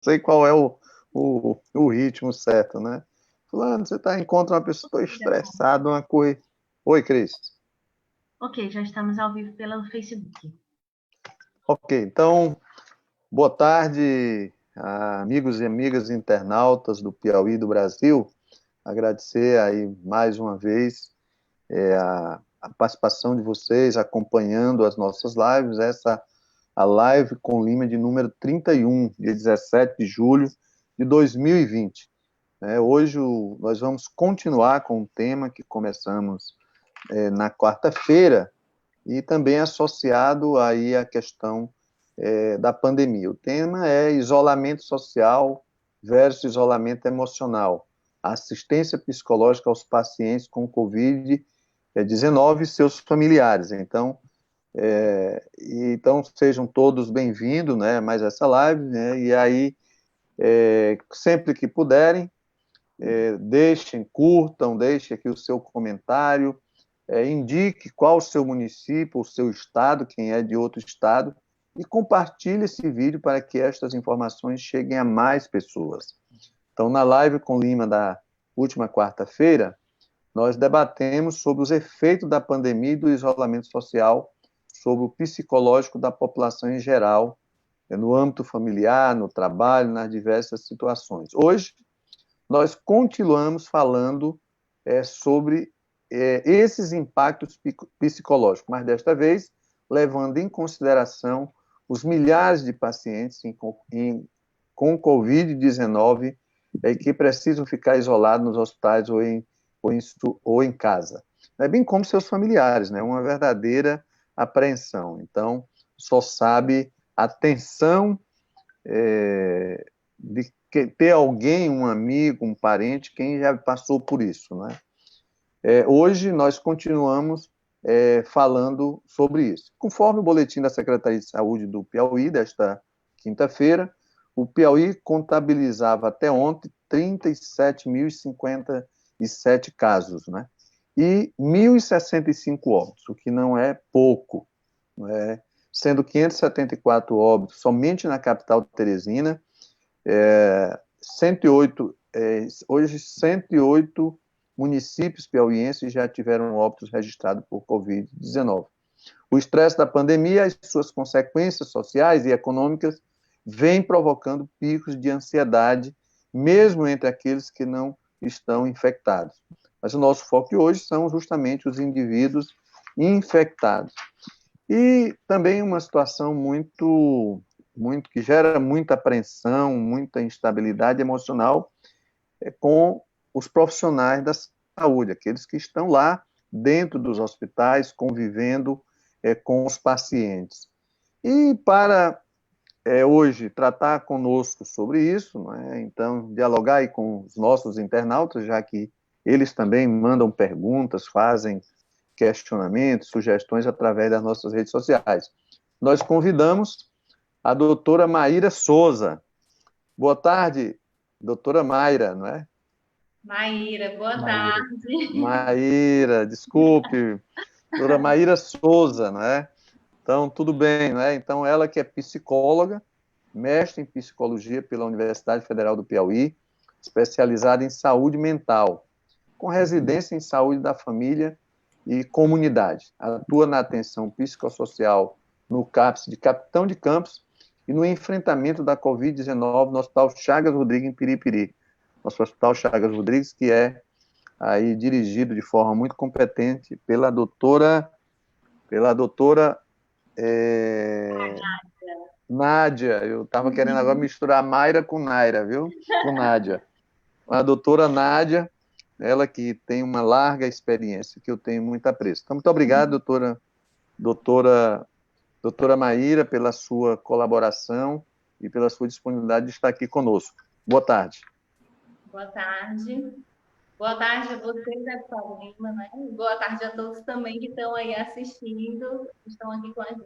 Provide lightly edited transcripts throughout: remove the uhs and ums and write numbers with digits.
sei qual é o ritmo certo, né? Fulano, você encontra uma pessoa estressada, uma coisa. Oi, Cris. Ok, já estamos ao vivo pelo Facebook. Ok, então, boa tarde, amigos e amigas internautas do Piauí do Brasil. Agradecer aí mais uma vez a participação de vocês, acompanhando as nossas lives, a live com Lima de número 31, dia 17 de julho de 2020. Hoje nós vamos continuar com o tema que começamos na quarta-feira e também associado aí à questão da pandemia. O tema é isolamento social versus isolamento emocional, assistência psicológica aos pacientes com Covid-19 e seus familiares. Então sejam todos bem-vindos, né, mais essa live, né, e aí, sempre que puderem, deixem, curtam, deixem aqui o seu comentário, indique qual o seu município, o seu estado, quem é de outro estado, e compartilhe esse vídeo para que estas informações cheguem a mais pessoas. Então, na live com Lima da última quarta-feira, nós debatemos sobre os efeitos da pandemia e do isolamento social sobre o psicológico da população em geral, no âmbito familiar, no trabalho, nas diversas situações. Hoje, nós continuamos falando sobre esses impactos psicológicos, mas desta vez levando em consideração os milhares de pacientes com Covid-19 que precisam ficar isolados nos hospitais ou em casa. É bem como seus familiares, né? Uma verdadeira apreensão. Então, só sabe a tensão de ter alguém, um amigo, um parente, quem já passou por isso, né? Hoje nós continuamos falando sobre isso. Conforme o boletim da Secretaria de Saúde do Piauí, desta quinta-feira, o Piauí contabilizava até ontem 37.057 casos, né? E 1.065 óbitos, o que não é pouco, né? Sendo 574 óbitos somente na capital Teresina, 108, hoje 108 municípios piauienses já tiveram óbitos registrados por Covid-19. O estresse da pandemia e suas consequências sociais e econômicas vem provocando picos de ansiedade, mesmo entre aqueles que não estão infectados. Mas o nosso foco hoje são justamente os indivíduos infectados. E também uma situação que gera muita apreensão, muita instabilidade emocional com os profissionais da saúde, aqueles que estão lá dentro dos hospitais, convivendo com os pacientes. E para hoje tratar conosco sobre isso, né, então dialogar aí com os nossos internautas, já que eles também mandam perguntas, fazem questionamentos, sugestões através das nossas redes sociais. Nós convidamos a doutora Maíra Souza. Boa tarde, doutora Mayra, não é? Maíra, boa Maíra. tarde. Maíra, desculpe. Doutora Maíra Souza, não é? Então, tudo bem, não é? Então, ela que é psicóloga, mestre em psicologia pela Universidade Federal do Piauí, especializada em saúde mental, com residência em saúde da família e comunidade. Atua na atenção psicossocial no CAPS de Capitão de Campos e no enfrentamento da Covid-19 no Hospital Chagas Rodrigues, em Piripiri. Nosso Hospital Chagas Rodrigues, que é aí dirigido de forma muito competente pela doutora Nádia. Eu estava querendo agora misturar Mayra com Naira, viu? Com Nádia. A doutora Nádia, ela que tem uma larga experiência, que eu tenho muito apreço. Então, muito obrigado, doutora, doutora Maíra, pela sua colaboração e pela sua disponibilidade de estar aqui conosco. Boa tarde. Boa tarde. Boa tarde a vocês, Eduardo Lima, né? Boa tarde a todos também que estão aí assistindo, estão aqui com a gente.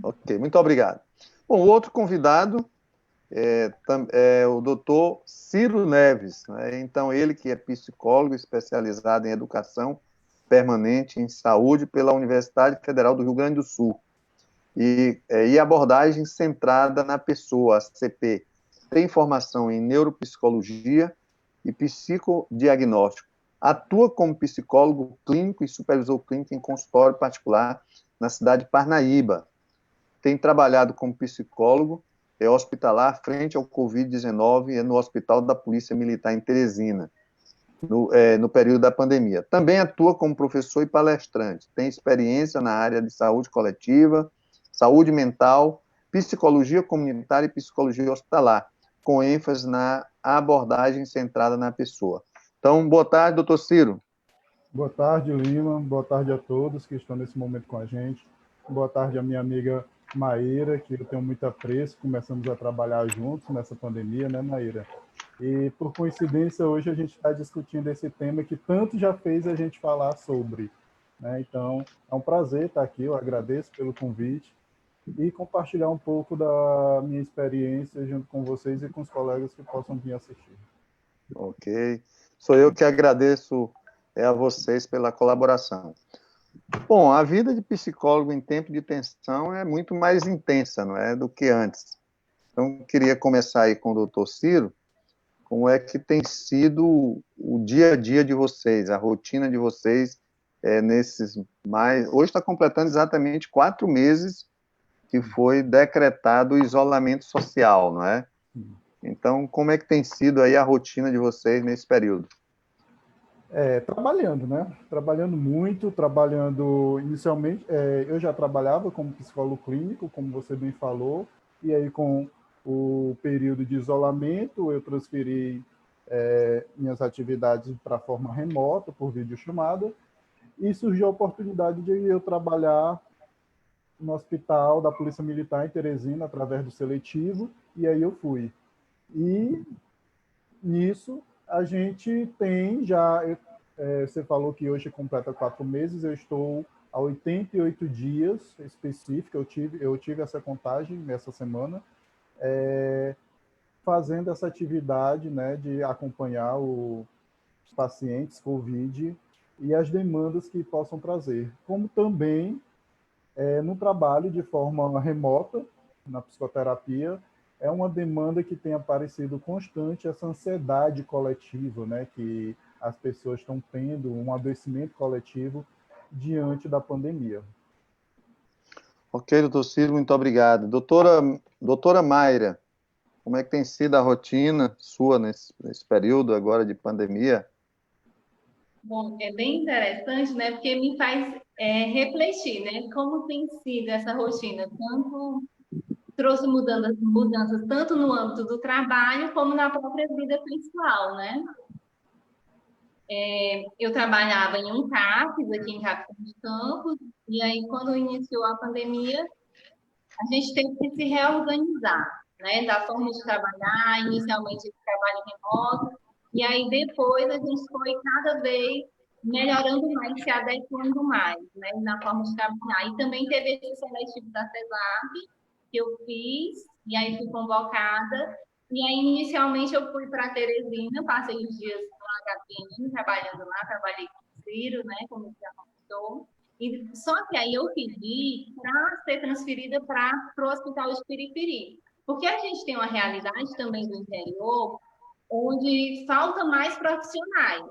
Ok, muito obrigado. Bom, o outro convidado é o doutor Ciro Neves, né? Então, ele que é psicólogo especializado em educação permanente em saúde pela Universidade Federal do Rio Grande do Sul. e abordagem centrada na pessoa, a CP. Tem formação em neuropsicologia e psicodiagnóstico. Atua como psicólogo clínico e supervisor clínico em consultório particular na cidade de Parnaíba. Tem trabalhado como psicólogo hospitalar frente ao Covid-19 no Hospital da Polícia Militar em Teresina, no período da pandemia. Também atua como professor e palestrante. Tem experiência na área de saúde coletiva, saúde mental, psicologia comunitária e psicologia hospitalar, com ênfase na abordagem centrada na pessoa. Então, boa tarde, doutor Ciro. Boa tarde, Lima. Boa tarde a todos que estão nesse momento com a gente. Boa tarde à minha amiga Maíra, que eu tenho muito apreço. Começamos a trabalhar juntos nessa pandemia, né, Maíra? E, por coincidência, hoje a gente está discutindo esse tema que tanto já fez a gente falar sobre, né? Então, é um prazer estar aqui. Eu agradeço pelo convite e compartilhar um pouco da minha experiência junto com vocês e com os colegas que possam vir assistir. Ok. Sou eu que agradeço a vocês pela colaboração. Bom, a vida de psicólogo em tempo de tensão é muito mais intensa, não é, do que antes. Então, queria começar aí com o doutor Ciro. Como é que tem sido o dia a dia de vocês, a rotina de vocês nesses mais... Hoje está completando exatamente 4 meses que foi decretado o isolamento social, não é? Então, como é que tem sido aí a rotina de vocês nesse período? Trabalhando, né? Trabalhando muito, trabalhando inicialmente. Eu já trabalhava como psicólogo clínico, como você bem falou, e aí com o período de isolamento, eu transferi minhas atividades para a forma remota, por videochamada, e surgiu a oportunidade de eu trabalhar no hospital da Polícia Militar em Teresina, através do seletivo, e aí eu fui. E nisso a gente tem já... você falou que hoje completa 4 meses, eu estou há 88 dias específico, eu tive essa contagem nessa semana, fazendo essa atividade, né, de acompanhar os pacientes COVID e as demandas que possam trazer, como também no trabalho de forma remota, na psicoterapia, é uma demanda que tem aparecido constante, essa ansiedade coletiva, né, que as pessoas estão tendo, um adoecimento coletivo diante da pandemia. Ok, doutor Ciro, muito obrigado. Doutora Mayra, como é que tem sido a rotina sua nesse período agora de pandemia? Bom, é bem interessante, né? Porque me faz refletir, né? Como tem sido essa rotina, tanto trouxe mudanças tanto no âmbito do trabalho como na própria vida pessoal, né? Eu trabalhava em um CAPS, aqui em Capitão de Campos, e aí quando iniciou a pandemia, a gente teve que se reorganizar, né? Da forma de trabalhar, inicialmente esse trabalho remoto, e aí depois a gente foi cada vez melhorando mais, se adequando mais, né? Na forma de trabalhar. E também teve esse seletivo da CESAP, que eu fiz, e aí fui convocada. E aí, inicialmente, eu fui para Teresina, passei os dias no HPM, trabalhando lá, trabalhei com o Ciro, né? Como já comentou. E, só que aí eu pedi para ser transferida para o Hospital de Piripiri. Porque a gente tem uma realidade também do interior onde falta mais profissionais.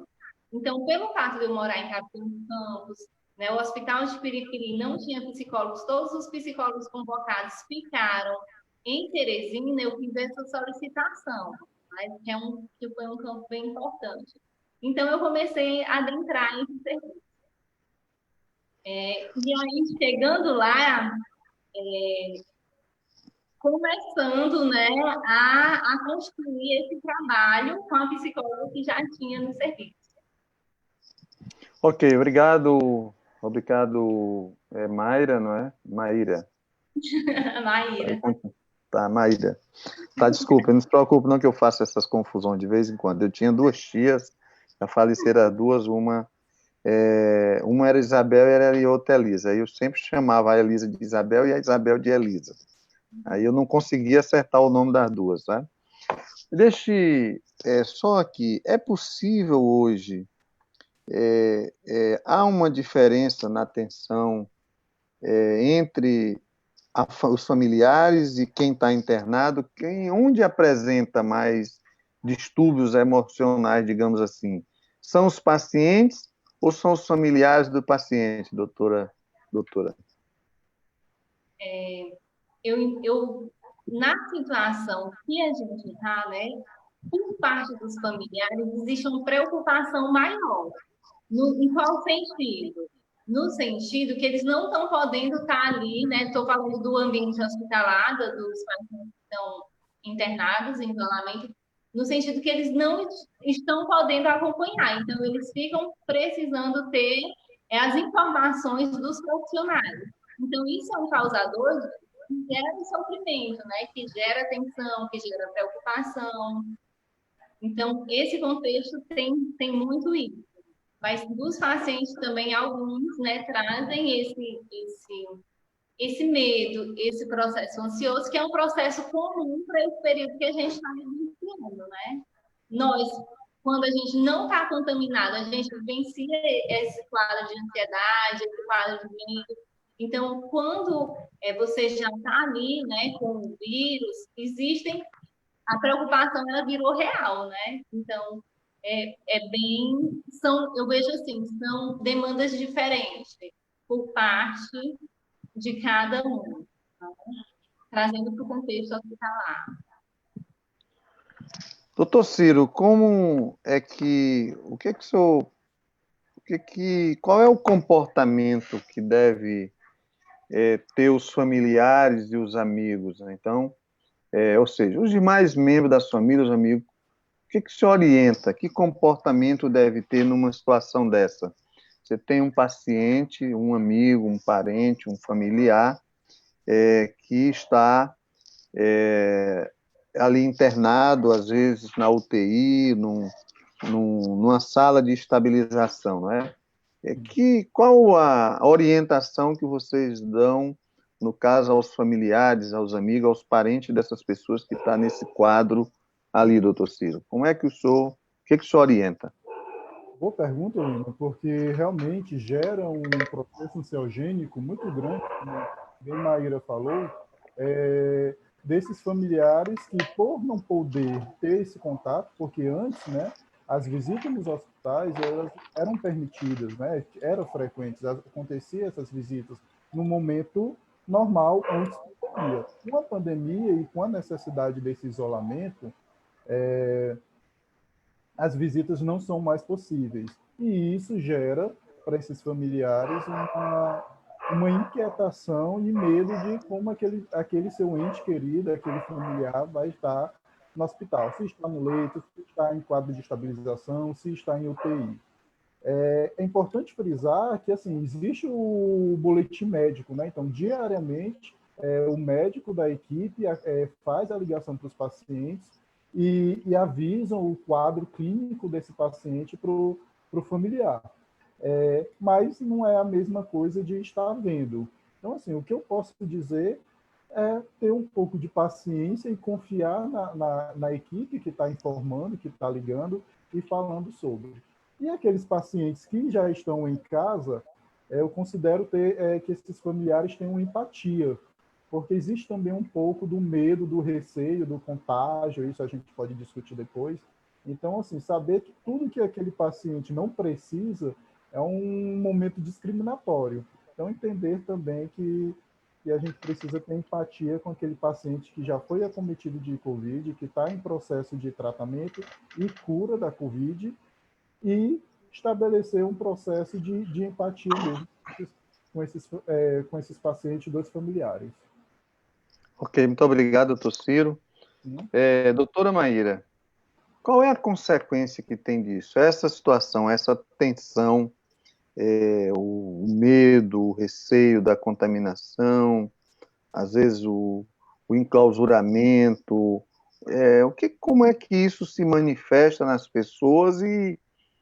Então, pelo fato de eu morar em Capitão dos Campos, né, o Hospital de Piripiri não tinha psicólogos, todos os psicólogos convocados ficaram em Teresina, eu fiz essa solicitação, mas que foi um campo bem importante. Então, eu comecei a adentrar esse serviço. E aí, chegando lá, começando, né, a construir esse trabalho com a psicóloga que já tinha no serviço. Ok, obrigado, Mayra, não é? Maíra. Maíra. Tá, Maíra. Tá, desculpa, não se preocupe não que eu faço essas confusões de vez em quando. Eu tinha 2 tias, já faleceram as 2, uma era Isabel e a outra Elisa. Aí eu sempre chamava a Elisa de Isabel e a Isabel de Elisa. Aí eu não conseguia acertar o nome das 2, tá? Deixe só aqui, é possível hoje, há uma diferença na atenção entre os familiares e quem está internado, onde apresenta mais distúrbios emocionais, digamos assim? São os pacientes ou são os familiares do paciente, doutora? Na situação que a gente está, né, por parte dos familiares, existe uma preocupação maior. Em qual sentido? No sentido que eles não estão podendo estar ali, né? Estou falando do ambiente hospitalar, dos pacientes que estão internados em isolamento, no sentido que eles não estão podendo acompanhar. Então, eles ficam precisando ter as informações dos profissionais. Então, isso é um causador que gera sofrimento, né? Que gera tensão, que gera preocupação. Então, esse contexto tem muito isso. Mas dos pacientes também, alguns, né, trazem esse medo, esse processo ansioso, que é um processo comum para esse período que a gente está vivenciando, né? Nós, quando a gente não está contaminado, a gente vivencia esse quadro de ansiedade, esse quadro de medo. Então, quando você já está ali, né, com o vírus, a preocupação, ela virou real, né? Então, eu vejo assim, são demandas diferentes por parte de cada um, tá? Trazendo para o contexto hospitalar. Doutor Ciro, qual é o comportamento que deve ter os familiares e os amigos, né? Então, ou seja, os demais membros da família, os amigos, o que se orienta? Que comportamento deve ter numa situação dessa? Você tem um paciente, um amigo, um parente, um familiar que está ali internado, às vezes na UTI, numa sala de estabilização, não é? Qual a orientação que vocês dão, no caso, aos familiares, aos amigos, aos parentes dessas pessoas que estão nesse quadro ali, doutor Ciro? O que o senhor orienta? Boa pergunta, Lino, porque realmente gera um processo ansiogênico muito grande, como bem Maíra falou, desses familiares que, por não poder ter esse contato, porque antes, né, as visitas nos hospitais elas eram permitidas, né, eram frequentes, acontecia essas visitas no momento normal antes da pandemia. Com a pandemia e com a necessidade desse isolamento, as visitas não são mais possíveis. E isso gera, para esses familiares, uma inquietação e medo de como aquele seu ente querido, aquele familiar, vai estar no hospital. Se está no leito, se está em quadro de estabilização, se está em UTI. É importante frisar que assim existe o boletim médico, né? Então, diariamente, o médico da equipe faz a ligação para os pacientes e avisam o quadro clínico desse paciente para o familiar. Mas não é a mesma coisa de estar vendo. Então, assim, o que eu posso dizer é ter um pouco de paciência e confiar na equipe que está informando, que está ligando e falando sobre. E aqueles pacientes que já estão em casa, eu considero que esses familiares tenham empatia, porque existe também um pouco do medo, do receio, do contágio, isso a gente pode discutir depois. Então, assim, saber que tudo que aquele paciente não precisa é um momento discriminatório. Então, entender também que a gente precisa ter empatia com aquele paciente que já foi acometido de Covid, que está em processo de tratamento e cura da Covid, e estabelecer um processo de empatia mesmo com esses pacientes dos familiares. Ok, muito obrigado, doutor Ciro. Doutora Maíra, qual é a consequência que tem disso? Essa situação, essa tensão, o medo, o receio da contaminação, às vezes o enclausuramento, como é que isso se manifesta nas pessoas e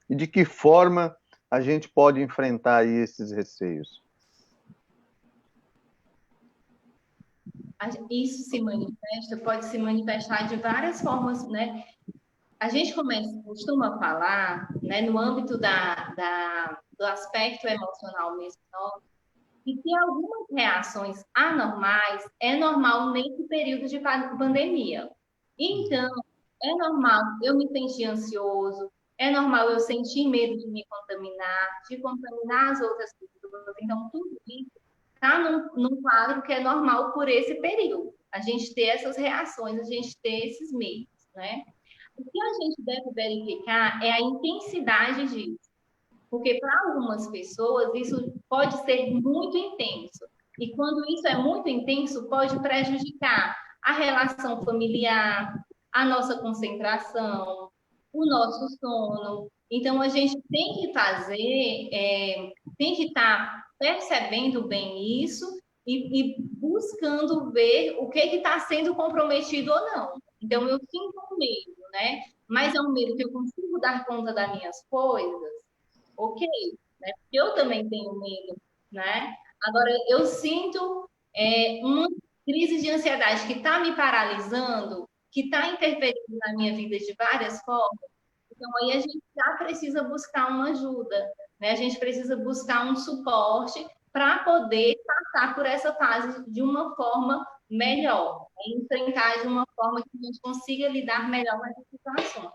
de que forma a gente pode enfrentar aí esses receios? Isso pode se manifestar de várias formas, né? A gente costuma falar, né, no âmbito do aspecto emocional mesmo, E se algumas reações anormais, é normal nesse período de pandemia. Então, é normal eu me sentir ansioso, é normal eu sentir medo de me contaminar, de contaminar as outras pessoas. Então, tudo isso está num quadro que é normal por esse período. A gente ter essas reações, a gente ter esses medos, né? O que a gente deve verificar é a intensidade disso. Porque para algumas pessoas isso pode ser muito intenso. E quando isso é muito intenso, pode prejudicar a relação familiar, a nossa concentração, o nosso sono. Então, a gente tem que fazer, tem que estar percebendo bem isso e buscando ver o que está sendo comprometido ou não. Então, eu sinto um medo, né? Mas é um medo que eu consigo dar conta das minhas coisas, ok, né? Porque eu também tenho medo, né? Agora, eu sinto uma crise de ansiedade que está me paralisando, que está interferindo na minha vida de várias formas. Então, aí a gente já precisa buscar uma ajuda, né? A gente precisa buscar um suporte para poder passar por essa fase de uma forma melhor, né? Enfrentar de uma forma que a gente consiga lidar melhor com essas situações.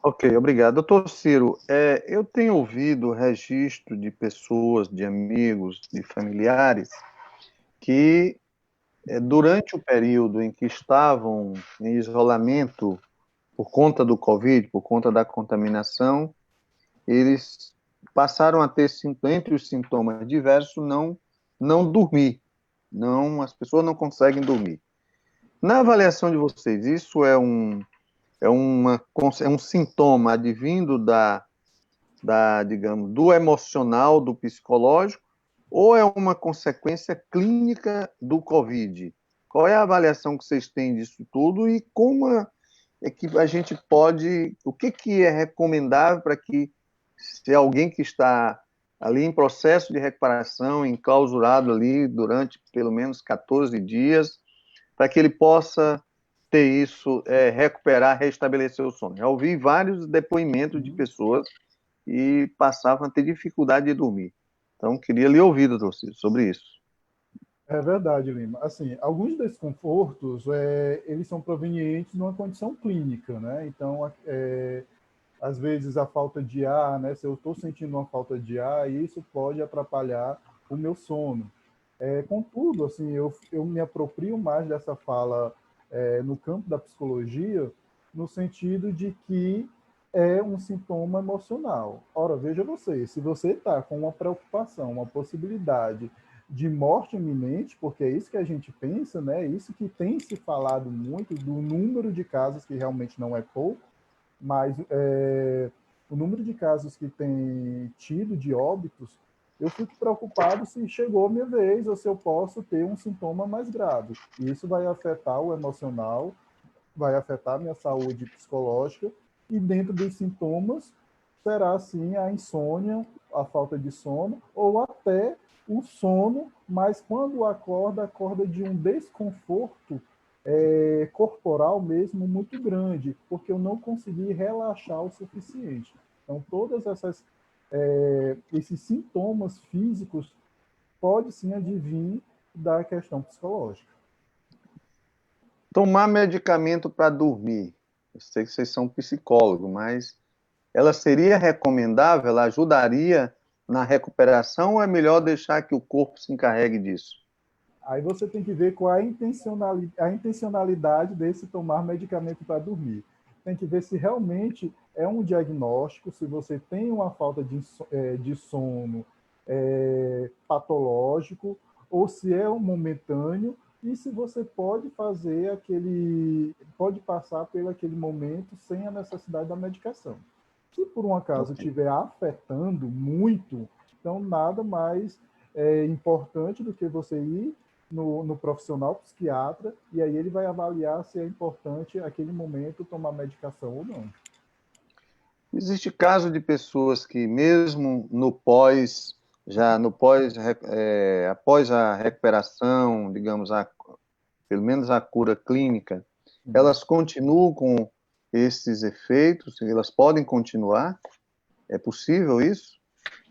Ok, obrigado. Doutor Ciro, eu tenho ouvido registro de pessoas, de amigos, de familiares, que durante o período em que estavam em isolamento por conta do Covid, por conta da contaminação, eles passaram a ter, entre os sintomas diversos, não dormir. Não, as pessoas não conseguem dormir. Na avaliação de vocês, isso é um sintoma advindo digamos, do emocional, do psicológico, ou é uma consequência clínica do Covid? Qual é a avaliação que vocês têm disso tudo e como é que a gente pode, o que é recomendável para que, se alguém que está ali em processo de recuperação, enclausurado ali durante pelo menos 14 dias, para que ele possa ter isso, recuperar, restabelecer o sono. Já ouvi vários depoimentos de pessoas que passavam a ter dificuldade de dormir. Então, queria lhe ouvir, doutor Ciro, sobre isso. É verdade, Lima. Assim, alguns desconfortos, eles são provenientes de uma condição clínica, né? Então, às vezes a falta de ar, né? Se eu estou sentindo uma falta de ar, isso pode atrapalhar o meu sono. Contudo, assim, eu me aproprio mais dessa fala no campo da psicologia, no sentido de que é um sintoma emocional. Ora, veja você, se você está com uma preocupação, uma possibilidade de morte iminente, porque é isso que a gente pensa, né? Isso que tem se falado muito do número de casos, que realmente não é pouco, mas o número de casos que tem tido de óbitos, eu fico preocupado se chegou a minha vez ou se eu posso ter um sintoma mais grave. E isso vai afetar o emocional, vai afetar a minha saúde psicológica, e dentro dos sintomas será, sim, a insônia, a falta de sono, ou até o sono, mas quando acorda de um desconforto corporal mesmo muito grande, porque eu não consegui relaxar o suficiente. Então, todas esses sintomas físicos pode sim advir da questão psicológica. Tomar medicamento para dormir. Eu sei que vocês são psicólogos, mas ela seria recomendável? Ela ajudaria na recuperação ou é melhor deixar que o corpo se encarregue disso? Aí você tem que ver qual é a intencionalidade desse tomar medicamento para dormir. Tem que ver se realmente é um diagnóstico, se você tem uma falta de sono patológico, ou se é um momentâneo, e se você pode pode passar pelo aquele momento sem a necessidade da medicação. Se por um acaso estiver afetando muito, então nada mais importante do que você ir no profissional psiquiatra, e aí ele vai avaliar se é importante naquele momento tomar medicação ou não. Existe caso de pessoas que mesmo após a recuperação, digamos, pelo menos a cura clínica, elas continuam com esses efeitos, elas podem continuar? É possível isso?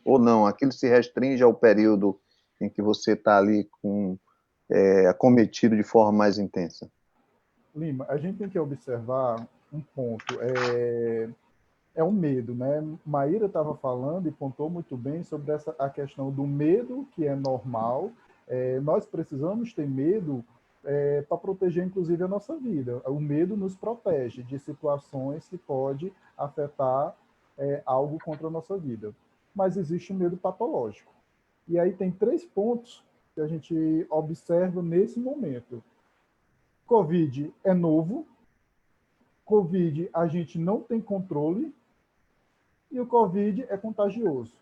ou não? Aquilo se restringe ao período em que você está ali acometido de forma mais intensa? Lima, a gente tem que observar um ponto, é o medo, né? Maíra estava falando e pontuou muito bem sobre a questão do medo, que é normal. Nós precisamos ter medo para proteger, inclusive, a nossa vida. O medo nos protege de situações que pode afetar algo contra a nossa vida. Mas existe um medo patológico. E aí tem 3 pontos que a gente observa nesse momento. Covid é novo, Covid a gente não tem controle e o Covid é contagioso.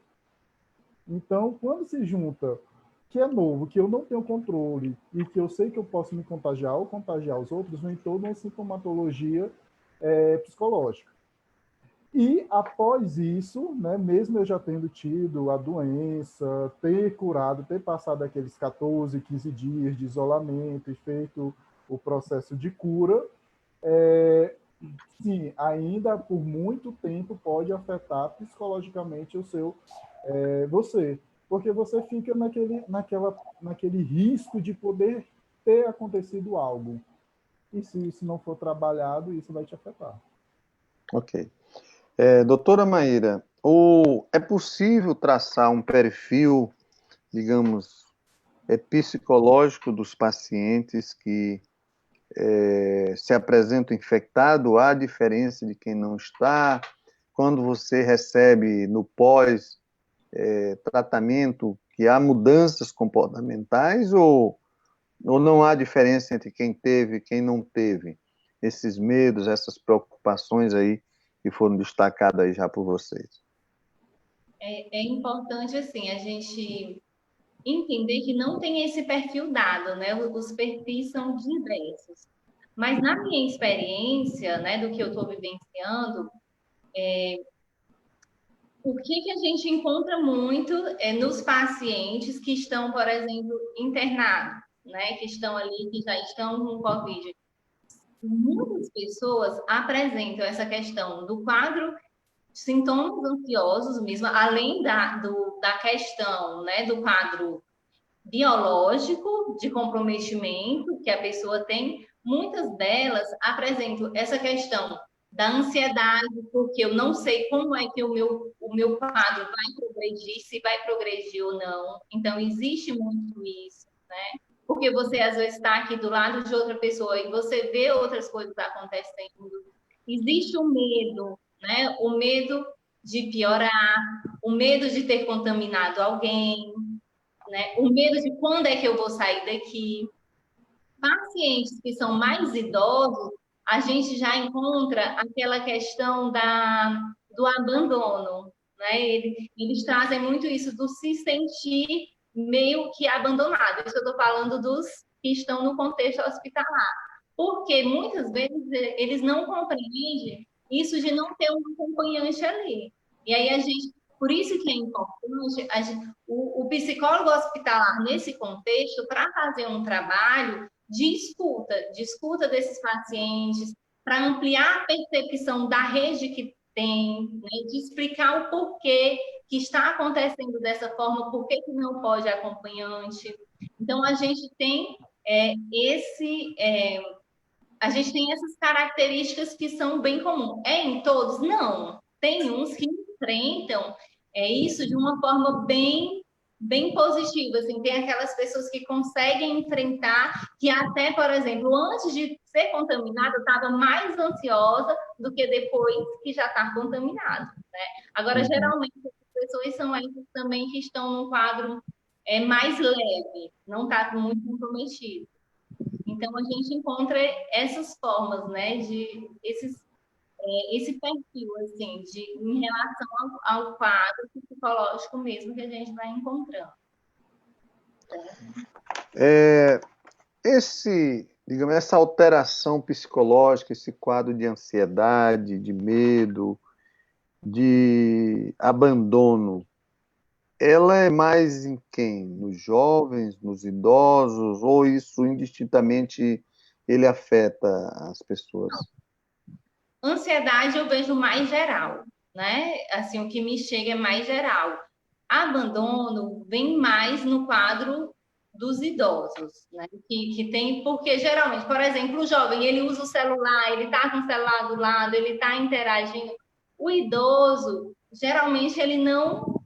Então, quando se junta que é novo, que eu não tenho controle e que eu sei que eu posso me contagiar ou contagiar os outros, vem toda uma sintomatologia psicológica. E após isso, né, mesmo eu já tendo tido a doença, ter curado, ter passado aqueles 14, 15 dias de isolamento e feito o processo de cura, sim, ainda por muito tempo pode afetar psicologicamente você, porque você fica naquele risco de poder ter acontecido algo. E se isso não for trabalhado, isso vai te afetar. Ok. Doutora Maíra, é possível traçar um perfil, digamos, psicológico dos pacientes que se apresentam infectados? Há diferença de quem não está? Quando você recebe no pós-tratamento, que há mudanças comportamentais ou não há diferença entre quem teve e quem não teve? Esses medos, essas preocupações aí que foram destacadas aí já por vocês. É importante, assim, a gente entender que não tem esse perfil dado, né? Os perfis são diversos. Mas na minha experiência, né, do que eu estou vivenciando, o que a gente encontra muito nos pacientes que estão, por exemplo, internados, né, que estão ali, que já estão com Covid. Muitas pessoas apresentam essa questão do quadro, sintomas ansiosos mesmo, além da questão, né, do quadro biológico de comprometimento que a pessoa tem, muitas delas apresentam essa questão da ansiedade, porque eu não sei como é que o meu quadro vai progredir, se vai progredir ou não. Então, existe muito isso, né? Porque você, às vezes, está aqui do lado de outra pessoa e você vê outras coisas acontecendo. Existe o medo, né? O medo de piorar, o medo de ter contaminado alguém, né? O medo de quando é que eu vou sair daqui. Pacientes que são mais idosos, a gente já encontra aquela questão do abandono, né? Eles trazem muito isso do se sentir meio que abandonado. Isso eu estou falando dos que estão no contexto hospitalar. Porque muitas vezes eles não compreendem isso de não ter um acompanhante ali. E aí por isso que é importante o psicólogo hospitalar nesse contexto para fazer um trabalho de escuta desses pacientes, para ampliar a percepção da rede que tem, né, de explicar o porquê que está acontecendo dessa forma, por que não pode acompanhante. Então, a gente tem a gente tem essas características que são bem comuns. É em todos? Não. Tem uns que enfrentam isso de uma forma bem positiva. Assim, tem aquelas pessoas que conseguem enfrentar, que até, por exemplo, antes de ser contaminada, estava mais ansiosa do que depois que já está contaminado. Né? Agora, geralmente, as pessoas são essas também que estão num quadro mais leve, não está muito comprometido. Então, a gente encontra essas formas, né, esse perfil, assim, em relação ao quadro psicológico mesmo que a gente vai encontrando. Digamos, essa alteração psicológica, esse quadro de ansiedade, de medo, de abandono, ela é mais em quem? Nos jovens, nos idosos, ou isso indistintamente ele afeta as pessoas? Ansiedade eu vejo mais geral, né? Assim, o que me chega é mais geral. Abandono vem mais no quadro dos idosos, né? Que tem, porque geralmente, por exemplo, o jovem, ele usa o celular, ele está com o celular do lado, ele está interagindo. O idoso, geralmente, ele não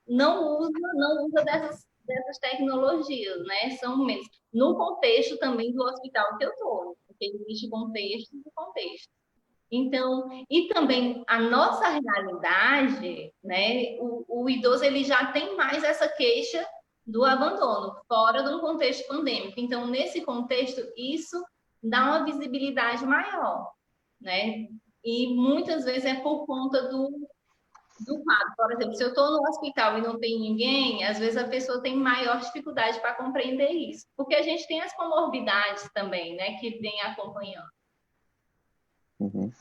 usa dessas tecnologias, né? São mesmo. No contexto também do hospital que eu estou, porque existe contexto e contexto. Então, e também a nossa realidade, né? O idoso ele já tem mais essa queixa do abandono, fora de um contexto pandêmico. Então, nesse contexto, isso dá uma visibilidade maior, né? E muitas vezes é por conta do quadro. Por exemplo, se eu estou no hospital e não tem ninguém, às vezes a pessoa tem maior dificuldade para compreender isso. Porque a gente tem as comorbidades também, né? Que vem acompanhando. Uhum.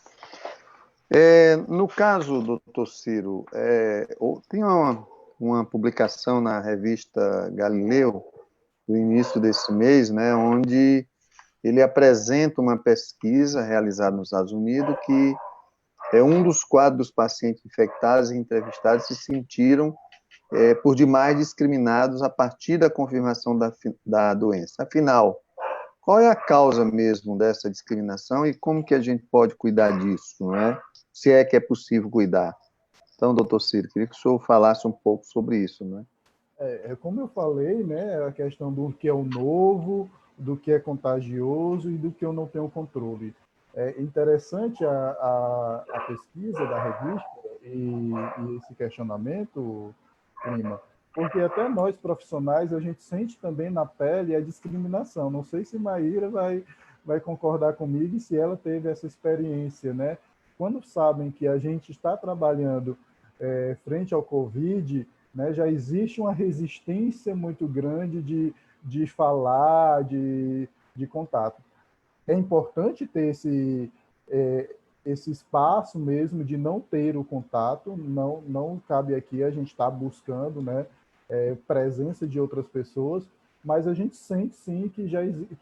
No caso, doutor Ciro, tem uma publicação na revista Galileu, no início desse mês, né, onde ele apresenta uma pesquisa realizada nos Estados Unidos que um dos quadros dos pacientes infectados e entrevistados se sentiram por demais discriminados a partir da confirmação da doença. Afinal, qual é a causa mesmo dessa discriminação e como que a gente pode cuidar disso, não é? Se é que é possível cuidar. Então, doutor Ciro, queria que o senhor falasse um pouco sobre isso, não é? Como eu falei, né, a questão do que é o novo, do que é contagioso e do que eu não tenho controle. É interessante a pesquisa da revista e esse questionamento, Lima, porque até nós profissionais a gente sente também na pele a discriminação. Não sei se Maíra vai concordar comigo e se ela teve essa experiência, né? Quando sabem que a gente está trabalhando frente ao Covid, né, já existe uma resistência muito grande de falar, de contato. É importante ter esse espaço mesmo de não ter o contato, não cabe aqui a gente estar buscando, né, presença de outras pessoas, mas a gente sente sim que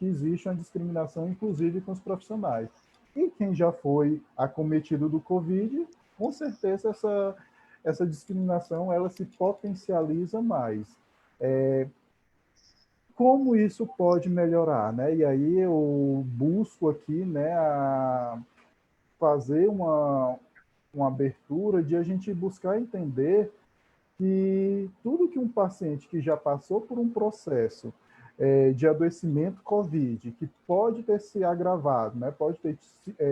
existe uma discriminação, inclusive com os profissionais. E quem já foi acometido do Covid, com certeza essa discriminação ela se potencializa mais. Como isso pode melhorar, né? E aí eu busco aqui, né, fazer uma abertura de a gente buscar entender que tudo que um paciente que já passou por um processo de adoecimento COVID, que pode ter se agravado, né, pode ter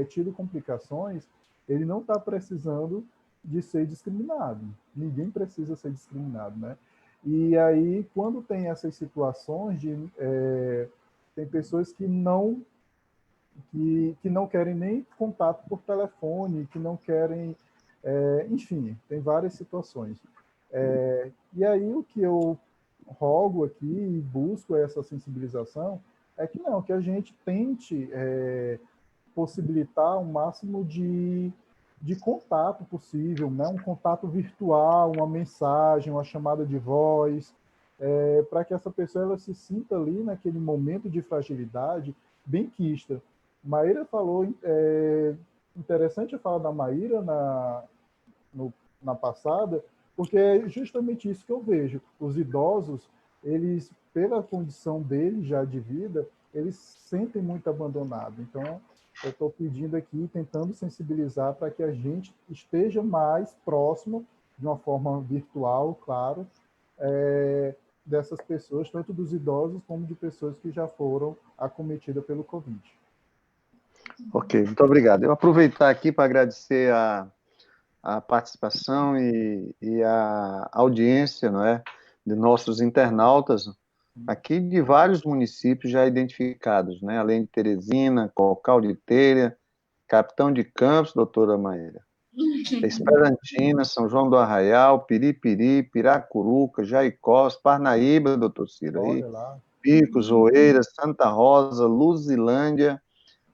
tido complicações, ele não está precisando de ser discriminado. Ninguém precisa ser discriminado, né? E aí, quando tem essas situações tem pessoas que não querem nem contato por telefone, que não querem, enfim, tem várias situações. E aí o que eu rogo aqui e busco essa sensibilização que a gente tente possibilitar o máximo de contato possível, né? Um contato virtual, uma mensagem, uma chamada de voz, para que essa pessoa ela se sinta ali naquele momento de fragilidade bem quista. Maíra falou, interessante a fala da Maíra na passada, porque é justamente isso que eu vejo. Os idosos, eles, pela condição deles já de vida, eles se sentem muito abandonados. Então, eu estou pedindo aqui, tentando sensibilizar para que a gente esteja mais próximo, de uma forma virtual, claro, dessas pessoas, tanto dos idosos como de pessoas que já foram acometidas pelo Covid. Ok, muito obrigado. Eu aproveitar aqui para agradecer a participação e a audiência, não é, de nossos internautas aqui de vários municípios já identificados, né, além de Teresina, Cocal de Telha, Capitão de Campos, doutora Maíra, Esperantina, São João do Arraial, Piripiri, Piracuruca, Jaicós, Parnaíba, doutor Ciro, aí, Picos, Oeiras, Santa Rosa, Luzilândia,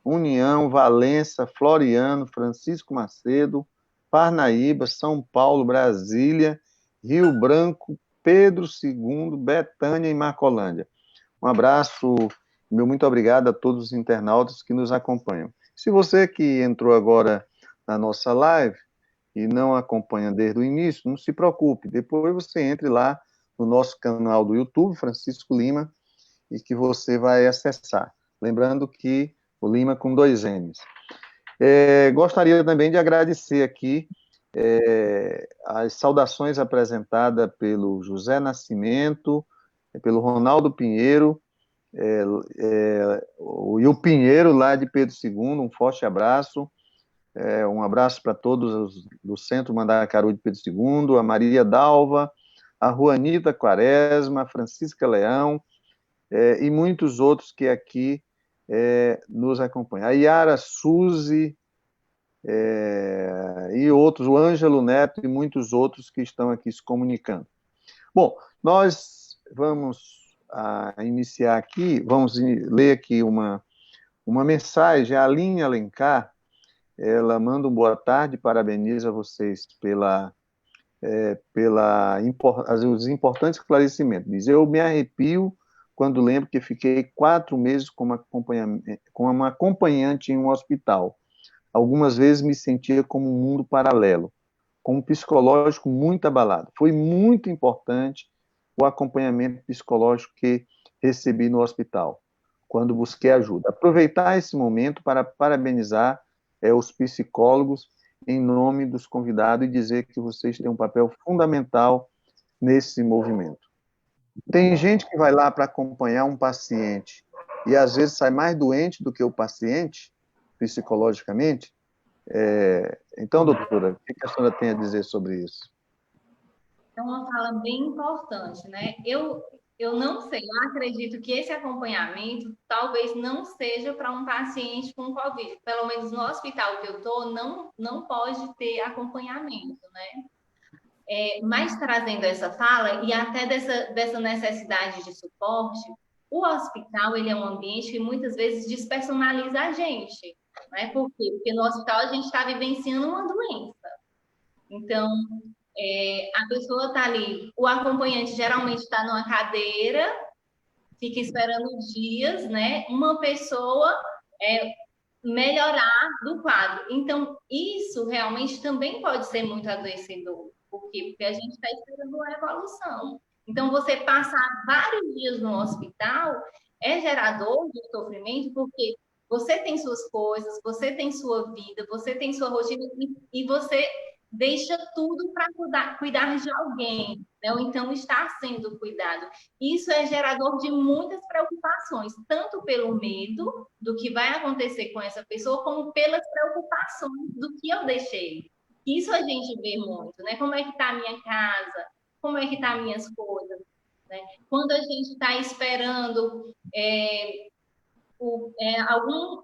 União, Valença, Floriano, Francisco Macedo, Parnaíba, São Paulo, Brasília, Rio Branco, Pedro II, Betânia e Marcolândia. Um abraço, meu muito obrigado a todos os internautas que nos acompanham. Se você que entrou agora na nossa live, e não acompanha desde o início, não se preocupe. Depois você entre lá no nosso canal do YouTube, Francisco Lima, e que você vai acessar. Lembrando que o Lima com 2 N's. Gostaria também de agradecer aqui as saudações apresentadas pelo José Nascimento, pelo Ronaldo Pinheiro, e o Pinheiro, lá de Pedro II, um forte abraço. Um abraço para todos do Centro Mandacaru de Pedro II, a Maria Dalva, a Juanita Quaresma, a Francisca Leão, e muitos outros que aqui nos acompanham. A Yara Suzy, e outros, o Ângelo Neto e muitos outros que estão aqui se comunicando. Bom, nós vamos iniciar aqui, vamos ler aqui uma mensagem. A Aline Alencar, ela manda um boa tarde, parabeniza vocês os importantes esclarecimentos. Diz: eu me arrepio quando lembro que fiquei 4 meses como uma acompanhante em um hospital. Algumas vezes me sentia como um mundo paralelo, com um psicológico muito abalado. Foi muito importante o acompanhamento psicológico que recebi no hospital, quando busquei ajuda. Aproveitar esse momento para parabenizar os psicólogos em nome dos convidados e dizer que vocês têm um papel fundamental nesse movimento. Tem gente que vai lá para acompanhar um paciente e às vezes sai mais doente do que o paciente, psicologicamente. Então, doutora, o que a senhora tem a dizer sobre isso? É uma fala bem importante, né? Eu não sei, eu acredito que esse acompanhamento talvez não seja para um paciente com Covid. Pelo menos no hospital que eu estou, não pode ter acompanhamento, né? Mas trazendo essa fala e até dessa necessidade de suporte, o hospital ele é um ambiente que muitas vezes despersonaliza a gente, né? Por quê? Porque no hospital a gente está vivenciando uma doença. Então, a pessoa está ali, o acompanhante geralmente está numa cadeira, fica esperando dias, né? Uma pessoa melhorar do quadro. Então, isso realmente também pode ser muito adoecedor. Por quê? Porque a gente está esperando uma evolução. Então, você passar vários dias no hospital é gerador de sofrimento, porque você tem suas coisas, você tem sua vida, você tem sua rotina, e você deixa tudo para cuidar de alguém, né? Ou então estar sendo cuidado. Isso é gerador de muitas preocupações, tanto pelo medo do que vai acontecer com essa pessoa, como pelas preocupações do que eu deixei. Isso a gente vê muito, né? Como é que está a minha casa? Como é que estão as minhas coisas? Né? Quando a gente está esperando